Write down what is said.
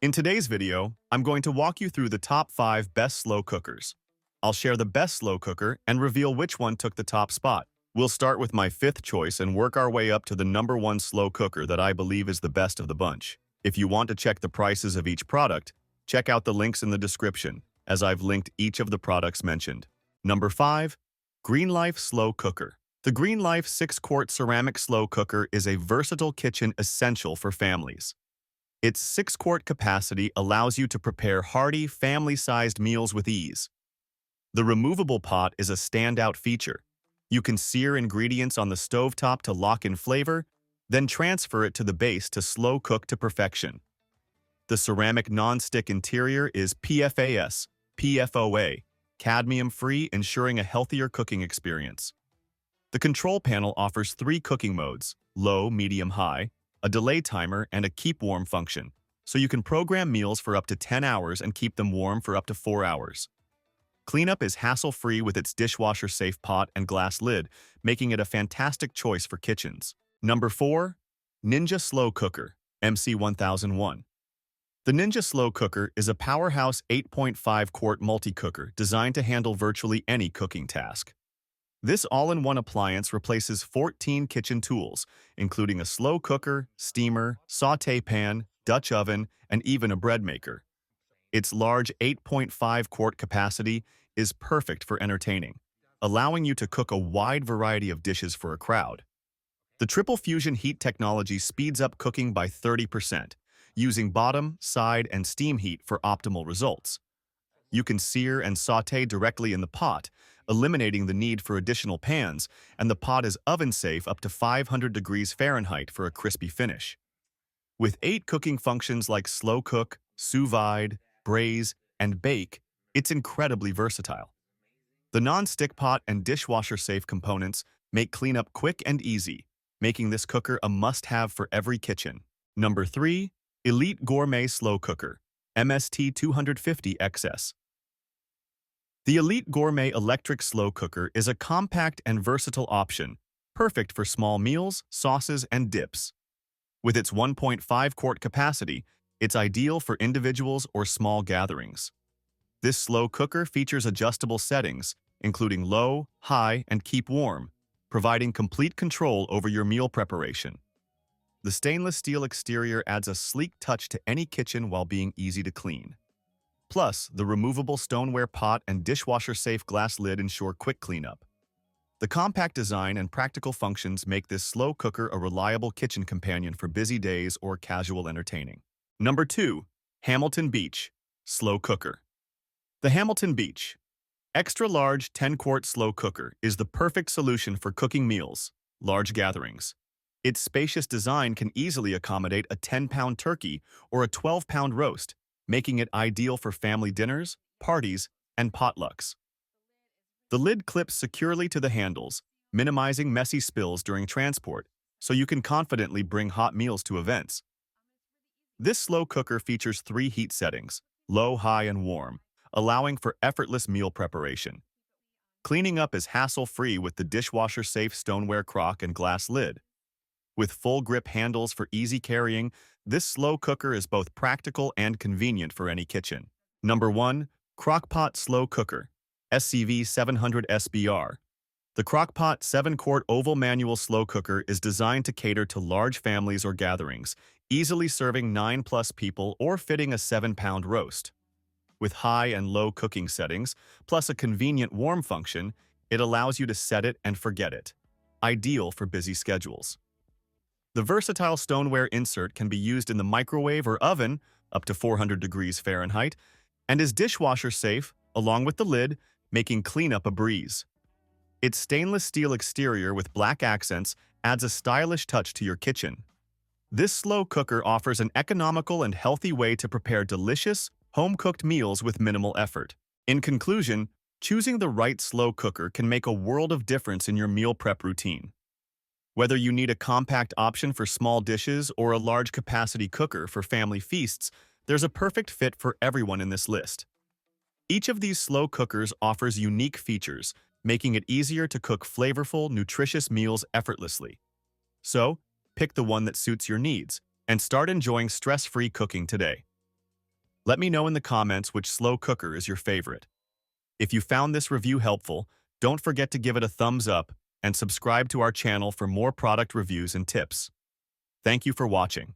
In today's video, I'm going to walk you through the top 5 best slow cookers. I'll share the best slow cooker and reveal which one took the top spot. We'll start with my 5th choice and work our way up to the number 1 slow cooker that I believe is the best of the bunch. If you want to check the prices of each product, check out the links in the description, as I've linked each of the products mentioned. Number 5. GreenLife Slow Cooker. The GreenLife 6-quart ceramic slow cooker is a versatile kitchen essential for families. Its 6-quart capacity allows you to prepare hearty, family-sized meals with ease. The removable pot is a standout feature. You can sear ingredients on the stovetop to lock in flavor, then transfer it to the base to slow cook to perfection. The ceramic non-stick interior is PFAS, PFOA, cadmium-free, ensuring a healthier cooking experience. The control panel offers 3 cooking modes: low, medium, high, a delay timer, and a keep warm function, so you can program meals for up to 10 hours and keep them warm for up to 4 hours. Cleanup is hassle-free with its dishwasher-safe pot and glass lid, making it a fantastic choice for kitchens. Number 4. Ninja Slow Cooker, MC1001. The Ninja Slow Cooker is a powerhouse 8.5-quart multi-cooker designed to handle virtually any cooking task. This all-in-one appliance replaces 14 kitchen tools, including a slow cooker, steamer, sauté pan, Dutch oven, and even a bread maker. Its large 8.5-quart capacity is perfect for entertaining, allowing you to cook a wide variety of dishes for a crowd. The triple fusion heat technology speeds up cooking by 30%, using bottom, side, and steam heat for optimal results. You can sear and sauté directly in the pot, eliminating the need for additional pans, and the pot is oven-safe up to 500 degrees Fahrenheit for a crispy finish. With 8 cooking functions like slow cook, sous vide, braise, and bake, it's incredibly versatile. The non-stick pot and dishwasher-safe components make cleanup quick and easy, making this cooker a must-have for every kitchen. Number 3. Elite Gourmet Slow Cooker, MST250XS. The Elite Gourmet Electric Slow Cooker is a compact and versatile option, perfect for small meals, sauces, and dips. With its 1.5-quart capacity, it's ideal for individuals or small gatherings. This slow cooker features adjustable settings, including low, high, and keep warm, providing complete control over your meal preparation. The stainless steel exterior adds a sleek touch to any kitchen while being easy to clean. Plus, the removable stoneware pot and dishwasher-safe glass lid ensure quick cleanup. The compact design and practical functions make this slow cooker a reliable kitchen companion for busy days or casual entertaining. Number 2. Hamilton Beach Slow Cooker. The Hamilton Beach Extra Large 10-quart slow cooker is the perfect solution for cooking meals, large gatherings. Its spacious design can easily accommodate a 10-pound turkey or a 12-pound roast, making it ideal for family dinners, parties, and potlucks. The lid clips securely to the handles, minimizing messy spills during transport, so you can confidently bring hot meals to events. This slow cooker features 3 heat settings, low, high, and warm, allowing for effortless meal preparation. Cleaning up is hassle-free with the dishwasher-safe stoneware crock and glass lid. With full grip handles for easy carrying, this slow cooker is both practical and convenient for any kitchen. Number 1. Crock-Pot Slow Cooker, SCV700-S-BR. The Crock-Pot 7-quart oval manual slow cooker is designed to cater to large families or gatherings, easily serving 9+ people or fitting a 7-pound roast. With high and low cooking settings, plus a convenient warm function, it allows you to set it and forget it. Ideal for busy schedules. The versatile stoneware insert can be used in the microwave or oven, up to 400 degrees Fahrenheit, and is dishwasher safe, along with the lid, making cleanup a breeze. Its stainless steel exterior with black accents adds a stylish touch to your kitchen. This slow cooker offers an economical and healthy way to prepare delicious, home-cooked meals with minimal effort. In conclusion, choosing the right slow cooker can make a world of difference in your meal prep routine. Whether you need a compact option for small dishes or a large-capacity cooker for family feasts, there's a perfect fit for everyone in this list. Each of these slow cookers offers unique features, making it easier to cook flavorful, nutritious meals effortlessly. So, pick the one that suits your needs and start enjoying stress-free cooking today. Let me know in the comments which slow cooker is your favorite. If you found this review helpful, don't forget to give it a thumbs up and subscribe to our channel for more product reviews and tips. Thank you for watching.